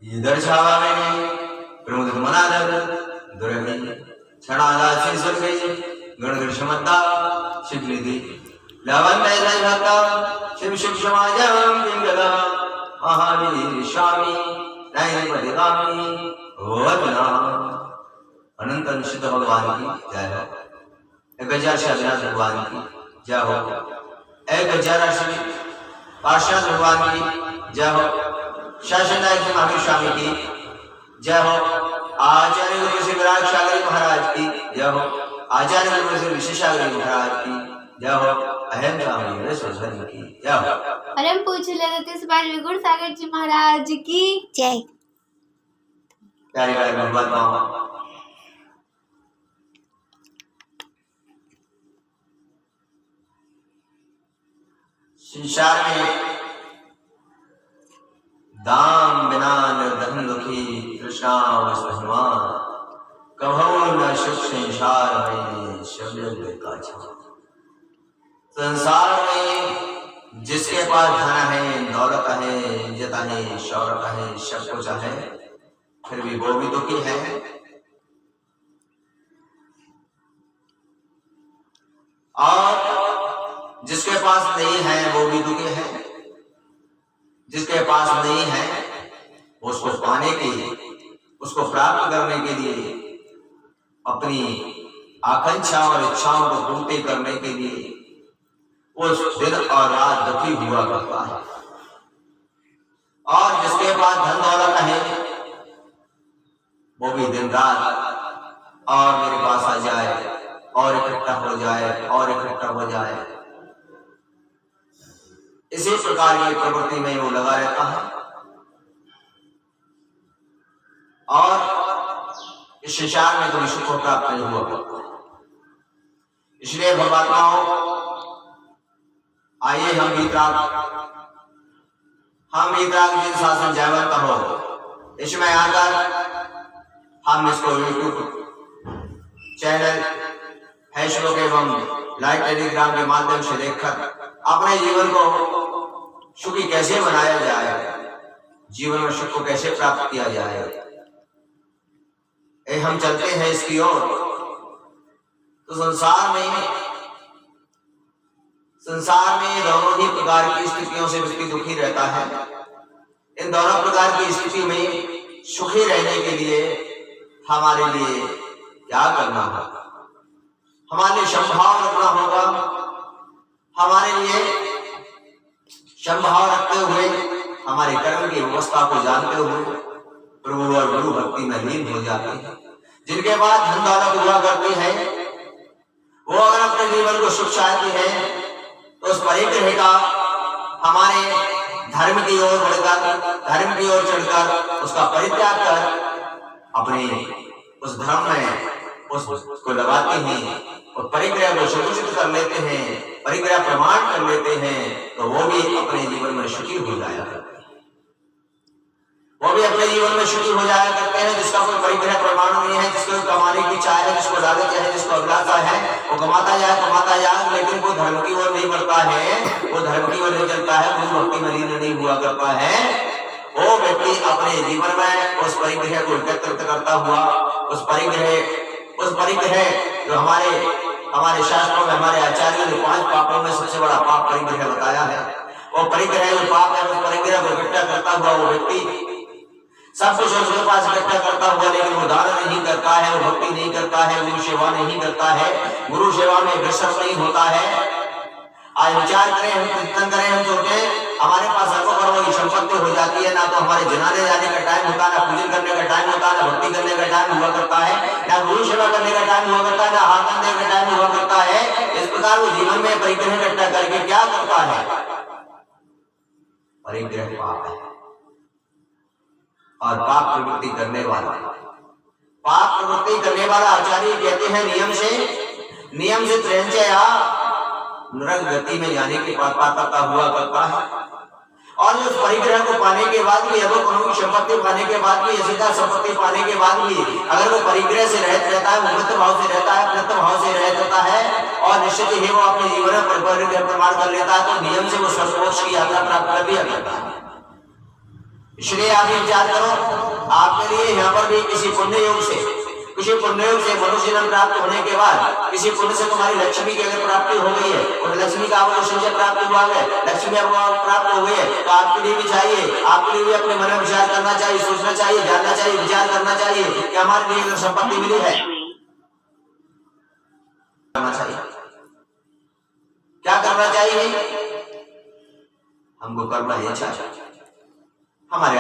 ये दर्शावे प्रमुदित मनादर दुर्गि क्षणादासी सुरगि गणगण क्षमता शिवनिधि लवंदय जय भक्ता शिव शिव समाजम पिंगला महावीर स्वामी नयन पदिगामी वदना अनंत निश्चित भगवान की जय हो। 1000 से अविनाश भगवान की जय हो। 1000 श्री पार्षद भगवान की जय हो। शासन नायक महावीर स्वामी की जय हो। आचार्य गुरु श्री विराट सागर महाराज की जय हो। आचार्य गुरु श्री विशेषागर महाराज की जय हो। अहम स्वामी विश्वधन की जय हो। परम पूज्य ललित बाल गुरु सागर जी महाराज की जय। प्यारे प्यारे भगवान संसार में दाम बिना निर्धन दुखी तृष्णा भगवान कभो न सुख संसार में शब्द का संसार में जिसके पास धन है, दौलत है, इज्जत है, शौहरत है, सब कुछ है, फिर भी वो भी दुखी है। और जिसके पास नहीं है वो भी दुखी है। जिसके पास नहीं है उसको पाने के लिए, उसको प्राप्त करने के लिए, अपनी आकांक्षा और इच्छाओं को पूर्ति करने के लिए उस दिन और रात दुखी हुआ करता है। और जिसके पास धन दौलत है वो भी दिन रात और मेरे पास आ जाए और इकट्ठा हो जाए और इकट्ठा हो जाए, इसी प्रकार की प्रवृत्ति में वो लगा रहता है। और इस संसार में कोई सुख प्राप्त नहीं हुआ करता है। इसलिए भगवान आइए हम वीतराग जिन शासन जयवंत हो, इसमें आकर हम इसको यूट्यूब चैनल, फेसबुक एवं लाइव टेलीग्राम के माध्यम से देखकर अपने जीवन को सुखी कैसे बनाया जाए, जीवन में सुख को कैसे प्राप्त किया जाए, हम चलते हैं इसकी ओर। तो संसार में दोनों ही प्रकार की स्थितियों से व्यक्ति दुखी रहता है। इन दोनों प्रकार की स्थिति में सुखी रहने के लिए हमारे लिए क्या करना होगा? हमारे लिए संभाव रखना होगा। हमारे लिए संभाव रखते हुए हमारे कर्म की व्यवस्था को जानते हुए प्रभु और गुरु भक्ति में लीन हो जाते हैं। जिनके बाद धन दौलत हुआ करती है वो अगर अपने जीवन को सुख चाहती है तो उस परिग्रह का हमारे धर्म की ओर बढ़कर, धर्म की ओर चढ़कर उसका परित्याग कर अपने उस धर्म में उसको लगाते हैं और परिग्रह को सुनिश्चित कर लेते हैं, परिग्रह प्रमाण कर लेते हैं, तो वो भी अपने जीवन में सुखी हो जाया करते हैं। वो भी अपने जीवन में सुखी हो जाया करते हैं। जिसका कोई परिग्रह प्रमाण नहीं है, जिसको कमाने की चाह है, जिसको लालच है, जिसको अभिलाषा है, वो कमाता जाए, लेकिन वो धर्म की ओर नहीं बढ़ता है, वो धर्म की ओर नहीं चलता है, गुरु भक्ति में लीन नहीं हुआ करता है। वो व्यक्ति अपने जीवन में उस परिग्रह को एकत्रित करता हुआ उस परिग्रह जो हमारे शास्त्रों में हमारे आचार्यों ने 5 पापों में सबसे बड़ा पाप परिग्रह बताया है। वो परिग्रह जो पाप है उस परिग्रह को इकट्ठा करता हुआ वो व्यक्ति सब कुछ उसके पास इकट्ठा करता हुआ, लेकिन वो दान नहीं करता है, वो भक्ति नहीं करता है, गुरु सेवा नहीं करता है, गुरु सेवा में अग्रसर नहीं होता है। आज विचार करें, हम कीर्तन करें, हम सोचे हमारे पास सर्वोपरि संपत्ति हो जाती है, ना तो हमारे जनाने जाने का टाइम होता है, ना पूजन करने का टाइम होता है, ना भक्ति करने का टाइम हुआ करता है, ना गुरु सेवा करने का टाइम हुआ करता है, ना हाथ देने का टाइम हुआ करता है। इस प्रकार वो जीवन में परिग्रह इकट्ठा करके क्या करता है? परिग्रह पाप है। और पाप प्रवृत्ति करने वाला आचार्य कहते हैं नियम से त्रयंचया नरक गति में जाने के पात्रता हुआ करता है। और उस परिग्रह को पाने के बाद भी, अगर कानूनी संपत्ति पाने के बाद भी, सीधा संपत्ति पाने के बाद भी अगर वो परिग्रह से रहता है, वो मृत भाव से रहता है, प्रत भाव से रहता है और निश्चित ही वो अपने जीवन में परिग्रह प्रमाण कर लेता है, तो नियम से वो सर्वमोक्ष की यात्रा प्राप्त कर लिया करता है। इसलिए आप ये विचार करो, आपके लिए यहाँ पर भी किसी पुण्य योग से मनुष्य जन्म प्राप्त होने के बाद किसी पुण्य से तुम्हारी लक्ष्मी की अगर प्राप्ति हो गई है और लक्ष्मी का अवलोकन से प्राप्त हुआ है, लक्ष्मी प्राप्त हो गई है, तो आपके लिए भी चाहिए, आपके लिए भी अपने मन में विचार करना चाहिए, सोचना चाहिए, जानना चाहिए, विचार करना चाहिए कि हमारे लिए अगर संपत्ति मिली है करना चाहिए, क्या करना चाहिए, हमको करना है चाहिए। हमारे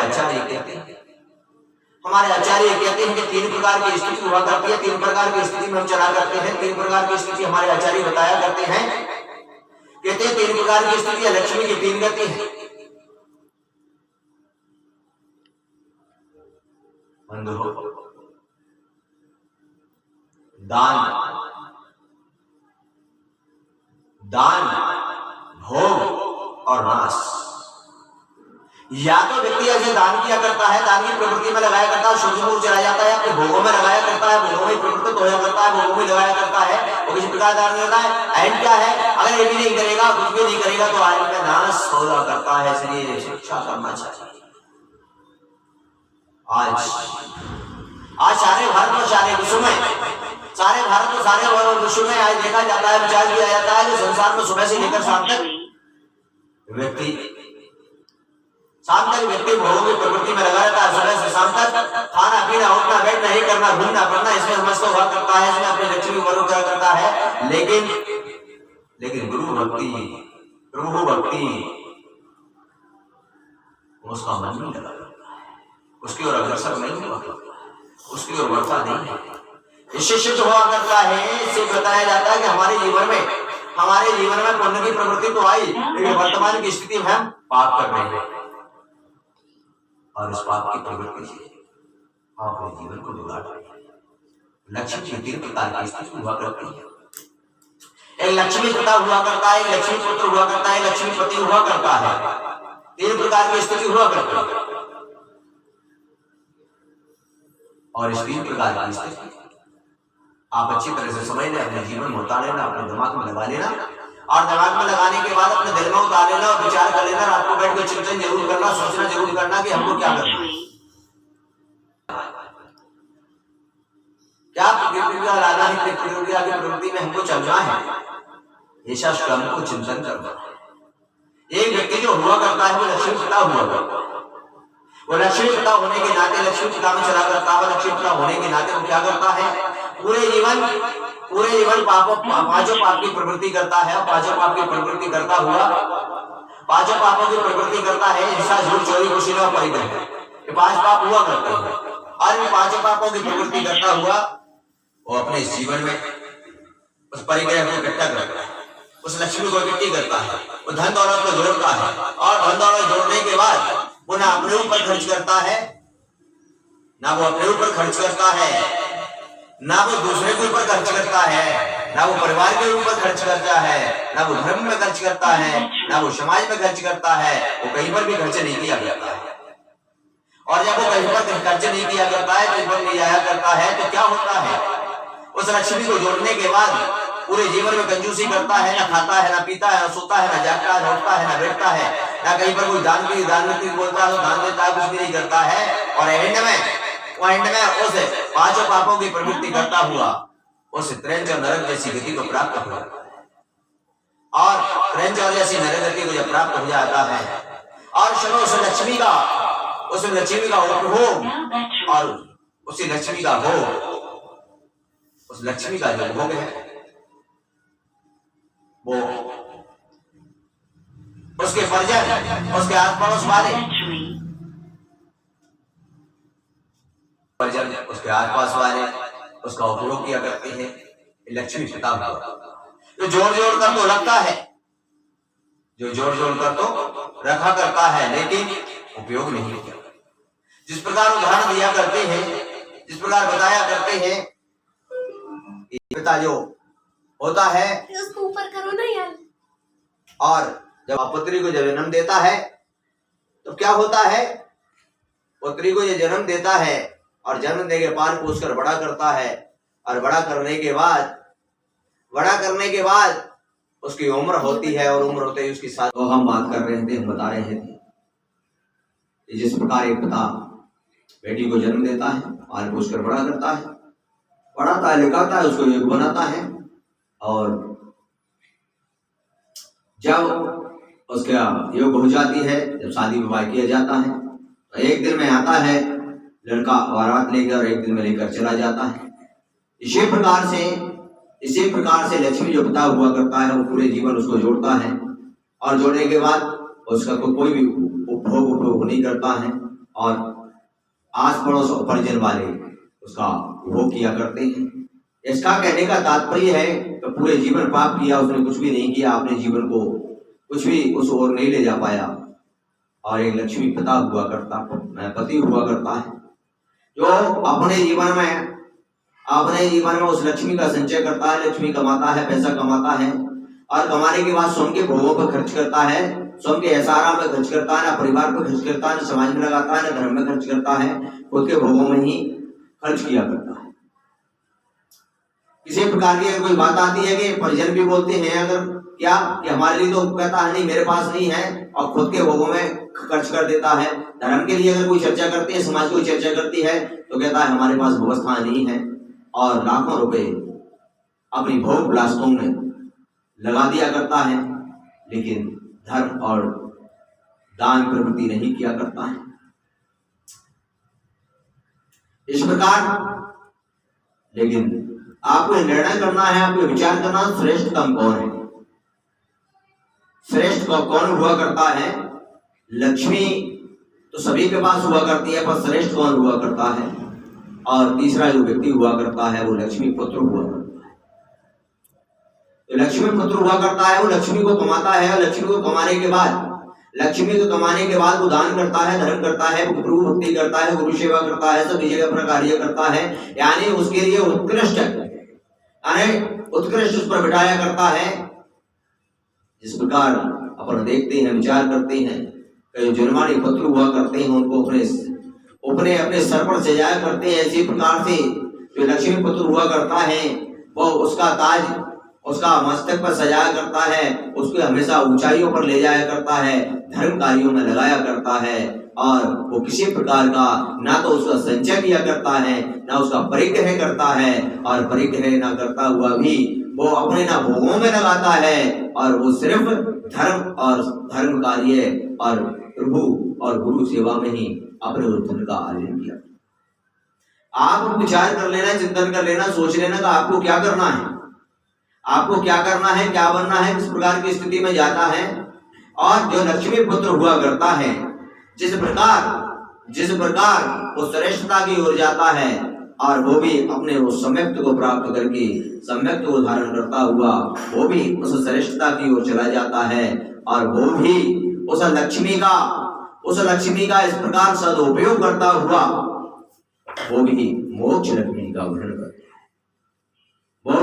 आचार्य कहते हैं कि 3 प्रकार की स्थिति हुआ करती है, 3 प्रकार की स्थिति में हम चला करते हैं, 3 प्रकार की स्थिति हमारे आचार्य बताया करते हैं। कहते हैं 3 प्रकार की स्थिति है, लक्ष्मी की 3 गति है। दान, भोग और नाश। या तो व्यक्ति ऐसे दान किया करता है, दान की प्रवृत्ति में लगाया करता है, सूर्य चला जाता है, अपने भोगों में लगाया करता है, भोगों में प्रवृत्त होया करता है, भोगों में लगाया करता है, और किसी प्रकार दान करता है। एंड क्या है, अगर ये भी नहीं करेगा, कुछ भी नहीं करेगा तो आदमी का नाश होगा करता है। इसलिए शिक्षा करना चाहिए। आज सारे भारत और सारे विश्व में आज देखा जाता है, विचार किया जाता है कि संसार में सुबह से लेकर शाम तक व्यक्ति भोगों की प्रवृत्ति में लगा रहता है। सुबह से शाम तक खाना पीना, उठना बैठना, नहीं करना, घूमना फिरना, इसमें समस्त हुआ करता है, इसमें अपनी लक्ष्मी को क्या करता है। लेकिन गुरु भक्ति, प्रभु भक्ति उसका मन नहीं लगा करता है, उसकी ओर अग्रसर नहीं हुआ करता है, उसकी ओर बढ़ता नहीं है। इससे सिद्ध हुआ करता है, इससे बताया जाता है कि हमारे जीवन में पुण्य की प्रवृत्ति तो आई, लेकिन वर्तमान की स्थिति में हम पाप कर रहे हैं, और इस पाप की प्रवृत्ति से अपने जीवन को बिगाड़ रहे हैं। लक्ष्मी की 3 प्रकार की स्थिति हुआ करती है। एक लक्ष्मी पिता हुआ करता है, एक लक्ष्मी पुत्र हुआ करता है, लक्ष्मी पति हुआ करता है। 3 प्रकार की स्थिति हुआ करती है। और इस 3 प्रकार की स्थिति आप अच्छी तरह से समझ लें, अपने जीवन में उतार लेना, अपने दिमाग में लगा लेना, और दिमाग में लगाने के बाद अपने दिल में उतार लेना और विचार कर लेना। आपको बैठ कर चिंतन जरूर करना, सोचना जरूर करना कि हमको क्या करना है, क्या प्रकृति का लाना है, प्रकृति की प्रवृत्ति में हमको चलना है, ऐसा स्वयं को चिंतन करना है। एक व्यक्ति जो हुआ करता है वो लक्ष्मी पिता हुआ करता है। वो लक्ष्मी पिता होने के नाते लक्ष्मी पिता में चला करता है। लक्ष्मी पिता होने के नाते वो क्या करता है, पूरे जीवन पांचों पाप की प्रवृत्ति करता है। पांचों पाप की प्रवृत्ति करता हुआ, पांचों पापों की प्रवृत्ति करता है, हिंसा, झूठ, चोरी, कुशील और परिग्रह, ये 5 पाप हुआ करते हैं। और इन 5 पापों की प्रवृत्ति करता हुआ वो अपने जीवन में उस परिग्रह को इकट्ठा करता है, उस लक्ष्मी को इकट्ठी करता है, वो धन दौलत को जोड़ता है, और धन दौलत जोड़ने के बाद वो ना अपने ऊपर खर्च करता है, ना वो अपने ऊपर खर्च करता है, ना वो दूसरे के ऊपर खर्च करता है, ना वो परिवार के ऊपर खर्च करता है, ना वो धर्म में खर्च करता है, ना वो समाज में खर्च करता है। वो कहीं पर भी खर्च नहीं किया जाता है। और जब वो कहीं पर खर्च नहीं किया करता है, कहीं पर नहीं आया करता है, तो क्या होता है, उस लक्ष्मी को जोड़ने के बाद पूरे जीवन में कंजूसी करता है, ना खाता है, ना पीता है, ना सोता है, ना जागता है, ना उठता है, ना बैठता है, ना कहीं पर कोई दान बोलता है, दान देता है, कुछ भी नहीं करता है। और एंड में उस 5 पापों की प्रवृत्ति करता हुआ उस त्रेंच और नरक जैसी गति को प्राप्त हो जाता है। और त्रेंच और जैसी नरक गति को जब प्राप्त हो जाता है, और सुनो उस लक्ष्मी का उपभोग, और उसी लक्ष्मी का भोग, उस लक्ष्मी का जो भोग है वो उसके परिजन, उसके आस पड़ोस वाले परिजन, उसके आसपास वाले उसका उपयोग किया करते हैं। लक्ष्मी पिता जो जोड़ कर तो रखता है, जो जोड़ कर तो रखा करता है, लेकिन उपयोग नहीं किया। जिस प्रकार उदाहरण दिया करते हैं, जिस प्रकार बताया करते हैं, पिता जो होता है उसको ऊपर करो ना यार। और जब पुत्री को जन्म देता है तो क्या होता है, पुत्री को ये जन्म देता है और जन्म देने के पाल पोस कर बड़ा करता है, और बड़ा करने के बाद उसकी उम्र होती है, और उम्र होते ही उसकी साथ हम बात कर रहे थे, हम बता रहे थे जिस प्रकार एक पिता बेटी को जन्म देता है, पाल पोष कर बड़ा करता है, पढ़ाता है, लिखाता है, उसको योग बनाता है, और जब उसका योग हो जाती है, जब शादी विवाह किया जाता है, तो एक दिन में आता है लड़का बारात लेकर, एक दिन में लेकर चला जाता है। इसी प्रकार से लक्ष्मी जो पिता हुआ करता है वो पूरे जीवन उसको जोड़ता है, और जोड़ने के बाद उसका कोई भी उपभोग नहीं करता है, और आस पड़ोस और परिजन वाले उसका उपभोग किया करते हैं। इसका कहने का तात्पर्य है कि पूरे जीवन पाप किया, उसने कुछ भी नहीं किया, अपने जीवन को कुछ भी उस ओर नहीं ले जा पाया, और एक लक्ष्मी पिता हुआ करता, पति हुआ करता है, जो अपने जीवन में उस लक्ष्मी का संचय करता है, लक्ष्मी कमाता है, पैसा कमाता है, और कमाने के बाद स्वयं के भोगों पर खर्च करता है, स्वयं के ऐसारा में खर्च करता है, ना परिवार पर खर्च करता है, ना समाज में लगाता है, ना धर्म में खर्च करता है, खुद के भोगों में ही खर्च किया करता है। किसी प्रकार की कोई बात आती है कि परिजन भी बोलते हैं अगर क्या कि हमारे लिए, तो कहता है नहीं मेरे पास नहीं है, और खुद के भोगों में खर्च कर देता है। धर्म के लिए अगर कोई चर्चा करती है, समाज कोई चर्चा करती है, तो कहता है हमारे पास व्यवस्था नहीं है, और लाखों रुपए अपनी भोग विलासों में लगा दिया करता है, लेकिन धर्म और दान प्रवृत्ति नहीं किया करता है। इस प्रकार लेकिन आपको निर्णय करना है, आपको विचार करना, श्रेष्ठ काम कौन है, श्रेष्ठ कौन हुआ करता है। लक्ष्मी तो सभी के पास हुआ करती है, पर श्रेष्ठ कौन हुआ करता है, और तीसरा जो व्यक्ति हुआ करता है वो लक्ष्मी पुत्र हुआ करता है। तो लक्ष्मी पुत्र हुआ करता है, वो लक्ष्मी को कमाता है, लक्ष्मी को कमाने के बाद वो दान करता है, धर्म करता है, वो गुरु भक्ति करता है, गुरु सेवा करता है, सभी जगह अपना कार्य करता है, यानी उसके लिए उत्कृष्ट उस पर बिठाया करता है। जिस प्रकार अपन देखते हैं, विचार करते हैं, कई जुर्मानी पुत्र हुआ करते हैं, उनको अपने सर पर सजाया करते हैं। इसी प्रकार से जो लक्ष्मी पुत्र हुआ करता है वो उसका ताज उसका मस्तक पर सजाया करता है, उसको हमेशा ऊंचाइयों पर ले जाया करता है, धर्म कार्यों में लगाया करता है, और वो किसी प्रकार का ना तो उसका संचय किया करता है, ना उसका परिग्रह करता है, और परिग्रह ना करता हुआ भी वो अपने ना भोगों में लगाता है, और वो सिर्फ धर्म कार्य और प्रभु और गुरु सेवा में ही अपने धन का आर्जन किया। आप विचार कर लेना, चिंतन कर लेना, सोच लेना कि आपको क्या करना है, आपको क्या करना है, क्या बनना है, किस प्रकार की स्थिति में जाता है। और जो लक्ष्मी पुत्र हुआ करता है, जिस प्रकार वो श्रेष्ठता की ओर जाता है, और वो भी अपने उस सम्यक्त को प्राप्त करके सम्यक्त को धारण करता हुआ वो भी उस श्रेष्ठता की ओर चला जाता है, और वो भी उस लक्ष्मी का इस प्रकार सदुपयोग करता हुआ वो भी मोक्ष लक्ष्मी का वर्णन करता है। वो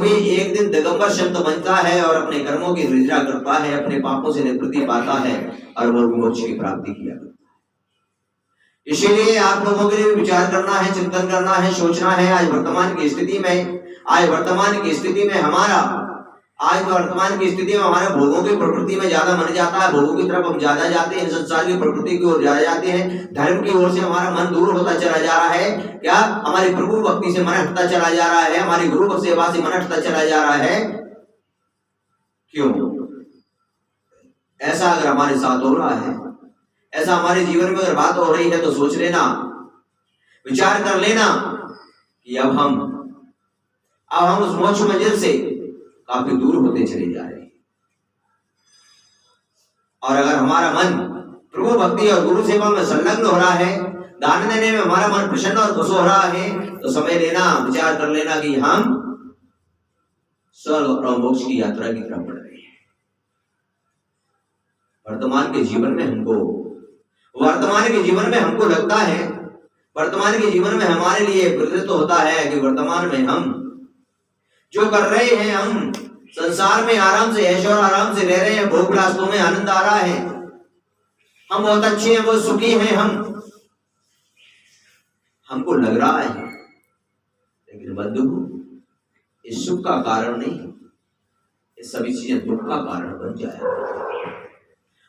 भी एक दिन दिगंबर शब्द बनता है, और अपने कर्मों की निद्रा करता है, अपने पापों से निवृत्ति पाता है, और वो मोक्ष की प्राप्ति किया करता है। इसीलिए आप लोगों के लिए विचार करना है, चिंतन करना है, सोचना है। आज वर्तमान की स्थिति में हमारे भोगों की प्रवृत्ति में ज्यादा मन जाता है, भोगों की तरफ हम ज्यादा जाते हैं, संसार की प्रवृत्ति की ओर ज्यादा जाते हैं, धर्म की ओर से हमारा मन दूर होता चला जा रहा है। क्या हमारी प्रभु भक्ति से मन हटता चला जा रहा है, हमारी गुरु सेवा से मन हटता चला जा रहा है। क्यों ऐसा अगर हमारे साथ हो रहा है, ऐसा हमारे जीवन में अगर बात हो रही है, तो सोच लेना, विचार कर लेना कि अब हम उस मोक्ष मंजिल से काफी दूर होते चले जा रहे हैं। और अगर हमारा मन प्रभु भक्ति और गुरु सेवा में संलग्न हो रहा है, दान देने में हमारा मन प्रसन्न और खुश हो रहा है, तो समय लेना, विचार कर लेना कि हम स्वर्ग और मोक्ष की यात्रा की तरफ बढ़ रहे हैं। वर्तमान के जीवन में हमको लगता है, वर्तमान के जीवन में हमारे लिए प्रतीत होता है कि वर्तमान में हम जो कर रहे हैं, हम संसार में आराम से ऐश और आराम से रह रहे हैं, भोग विलासों में आनंद आ रहा है, हम बहुत अच्छे हैं, बहुत सुखी हैं, हमको लग रहा है। लेकिन बंधु, इस सुख का कारण नहीं, ये सभी चीजें दुख का कारण बन जाए।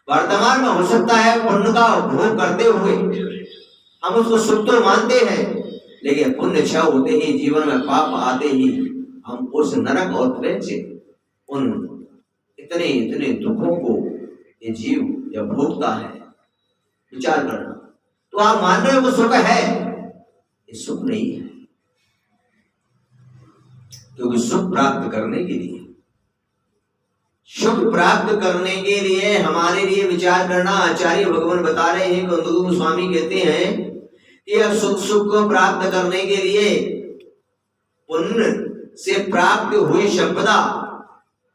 वर्तमान में हो सकता है पुण्य का भोग करते हुए हम उसको सुख तो मानते हैं, लेकिन पुण्य क्षय होते ही, जीवन में पाप आते ही हम उस नरक और प्रेम से उन इतने इतने दुखों को ये जीव या भोगता है। विचार करना। तो आप मान रहे हो वो सुख है, ये सुख नहीं है, क्योंकि सुख प्राप्त करने के लिए, सुख प्राप्त करने के लिए हमारे लिए विचार करना। आचार्य भगवान बता रहे हैं, गोस्वामी कहते हैं कि अब सुख को प्राप्त करने के लिए पुण्य से प्राप्त हुई संपदा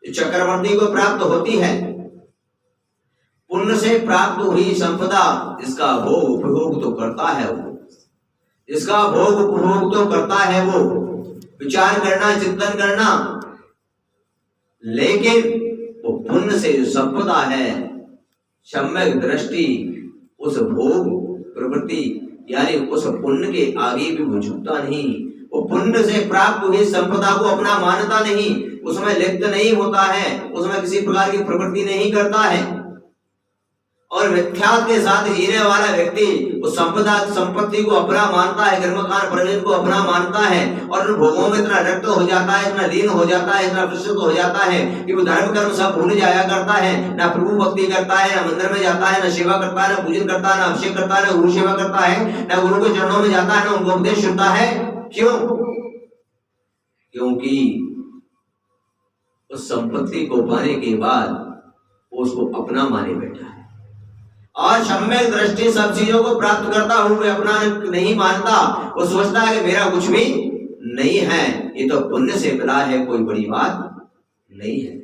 चक्रवर्ती को प्राप्त होती है। पुण्य से प्राप्त हुई संपदा इसका भोग उपभोग तो करता है वो, इसका भोग उपभोग तो करता है वो। विचार करना, चिंतन करना, लेकिन वो पुण्य से जो संपदा है, सम्यक दृष्टि उस भोग प्रवृत्ति यानी उस पुण्य के आगे भी वो झुकता नहीं। वो पुण्य से प्राप्त हुई संपदा को अपना मानता नहीं, उसमें लिप्त नहीं होता है, उसमें किसी प्रकार की प्रवृत्ति नहीं करता है। और मिथ्यात्व के साथ जीने वाला व्यक्ति उस संपत्ति को अपना मानता है, कर्मकांड प्रयोजन को अपना मानता है, और उन भोगों में इतना रक्त हो जाता है, इतना लीन हो जाता है, इतना विस्तृत हो जाता है कि वो धर्म कर्म सब भूल जाया करता है। ना प्रभु भक्ति करता है, ना मंदिर में जाता है, ना सेवा करता है, ना पूजन करता है, ना अभिषेक करता है, ना गुरु सेवा करता है, ना गुरु के चरणों में जाता है, ना उनको उपदेश सुनता है। क्यों? क्योंकि उस संपत्ति को पाने के बाद उसको अपना माने बैठा है, और सम्यक दृष्टि सब चीजों को प्राप्त करता हुए अपना नहीं मानता। वो सोचता है कि मेरा कुछ भी नहीं है, ये तो पुण्य से मिला है, कोई बड़ी बात नहीं है,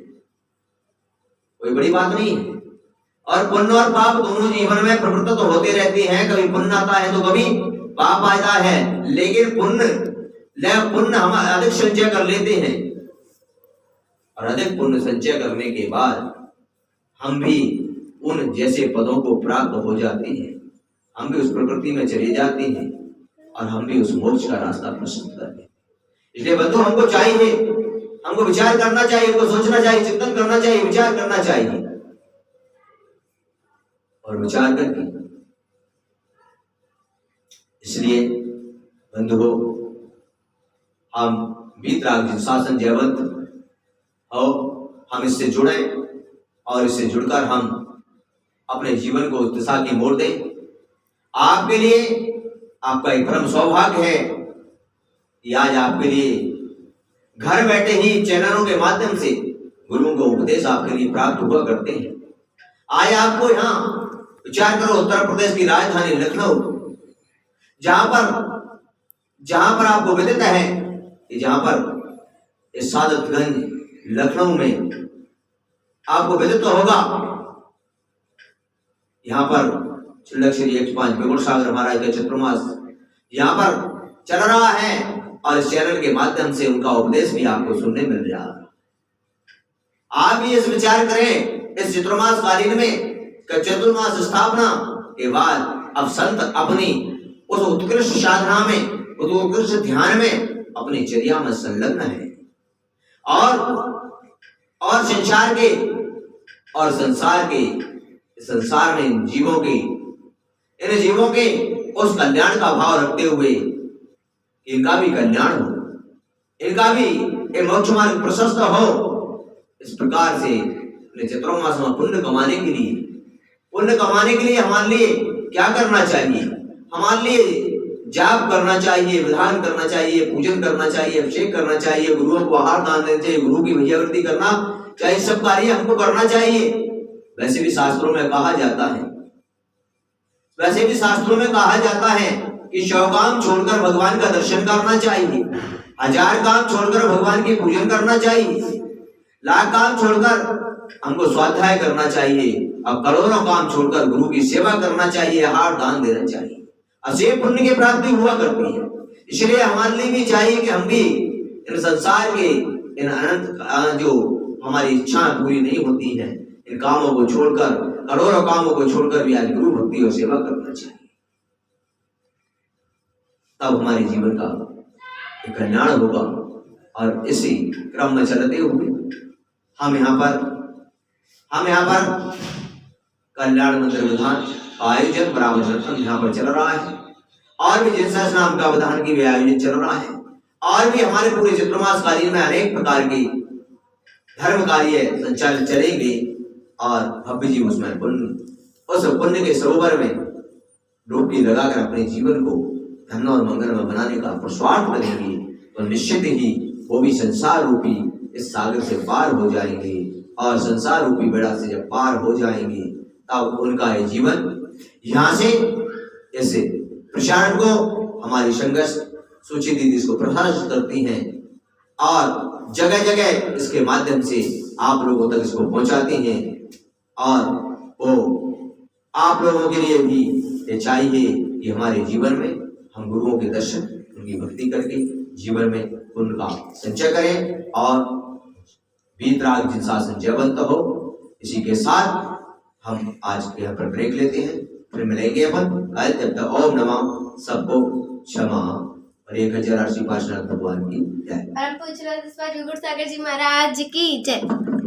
कोई बड़ी बात नहीं है। और पुण्य और पाप दोनों जीवन में प्रवृत्त तो होते रहते हैं, कभी पुण्य आता है तो कभी पाप आता है। लेकिन पुण्य हम अधिक संचय कर लेते हैं, और अधिक पुण्य संचय करने के बाद हम भी उन जैसे पदों को प्राप्त हो जाते हैं, हम भी उस प्रकृति में चले जाते हैं, और हम भी उस मोक्ष का रास्ता प्रशस्त करते हैं। इसलिए बंधु, हमको चाहिए, हमको विचार करना चाहिए, हमको सोचना चाहिए, चिंतन करना चाहिए, विचार करना चाहिए, और विचार करके इसलिए बंधुओं, हम वीतराग शासन जयवंत हो, हम इससे जुड़े, और इससे जुड़कर हम अपने जीवन को उस दिशा की मोड़ दें। आपके लिए आपका एक परम सौभाग्य है कि आज आपके लिए घर बैठे ही चैनलों के माध्यम से गुरुओं को उपदेश आपके लिए प्राप्त हुआ करते हैं। आज आपको यहाँ विचार करो, उत्तर प्रदेश की राजधानी लखनऊ, जहां पर आपको विदित है कि जहां पर इस सादतगंज लखनऊ में आपको विदित तो होगा, यहाँ पर श्री 105 बिगुड़ सागर महाराज का चतुर्मास यहाँ पर चल रहा है, और इस चैनल के माध्यम से उनका उपदेश भी आपको सुनने मिल रहा है। आप भी इस विचार करें, इस चतुर्मास कालीन में चतुर्मास स्थापना के बाद अब संत अपनी उस उत्कृष्ट साधना में, उस उत्कृष्ट ध्यान में अपनी चर्या में संलग्न है, और संसार में इन जीवों के उस कल्याण का भाव रखते हुए इनका भी कल्याण हो, इनका भी मोक्ष मार्ग प्रशस्त हो। इस प्रकार से चतुर्मास में पुण्य कमाने के लिए हमारे लिए क्या करना चाहिए? हमारे लिए जाप करना चाहिए, विधान करना चाहिए, पूजन करना चाहिए, अभिषेक करना चाहिए, गुरुओं को आहार दान देना चाहिए, गुरु की भैयावृत्ति करना चाहिए, सब कार्य हमको करना चाहिए। वैसे भी शास्त्रों में कहा जाता है कि 100 काम छोड़कर भगवान का दर्शन करना चाहिए, 1000 काम छोड़कर भगवान की पूजन करना चाहिए, 1,00,000 काम छोड़कर हमको स्वाध्याय करना चाहिए, और करोड़ों काम छोड़कर गुरु की सेवा करना चाहिए, आहार दान देना चाहिए। असीम पुण्य की प्राप्ति हुआ करती है। इसलिए हमारे लिए भी चाहिए कि हम भी इन संसार के इन अनंत जो हमारी इच्छा पूरी नहीं होती है, इन कामों को छोड़कर, करोड़ों कामों को छोड़कर भी आज गुरु भक्ति और सेवा करना चाहिए। तब हमारे जीवन का एक कल्याण होगा। और इसी क्रम में चलते हुए हम यहाँ पर कल्याण मंदिर विधान का आयोजन बराबर यहाँ पर चल रहा है, और भी जिन नाम का विधान की भी आयोजन चल रहा है, और भी हमारे पूरे चतुर्मास कालीन में अनेक प्रकार के धर्म कार्य संचालित चलेंगे, और भव्य जी उसमें पुण्य, उस पुण्य के सरोवर में डुबकी लगाकर अपने जीवन को धन्य और मंगलमय बनाने का पुरुषार्थ करेंगे, तो निश्चित ही वो भी संसार रूपी इस सागर से पार हो जाएंगे, और संसार रूपी बेड़ा से जब पार हो जाएंगे तब उनका ये जीवन यहाँ से ऐसे प्रसारण को हमारी संघर्ष सूची दीदी इसको प्रसारित करती हैं, और जगह जगह इसके माध्यम से आप लोगों तक इसको पहुंचाती हैं, और वो आप लोगों के लिए भी ये चाहिए कि हमारे जीवन में हम गुरुओं के दर्शन, उनकी भक्ति करके जीवन में उनका संचय करें, और वीतराग जिनशासन जयवंत हो। इसी के साथ हम आज यहाँ पर ब्रेक लेते हैं, फिर मिलेंगे अपन कल। तब तक ओम नमः सबको क्षमा, और 1008 श्री पार्श्वनाथ भगवान की जय। परम पूज्य गुरु सागर जी महाराज की जय।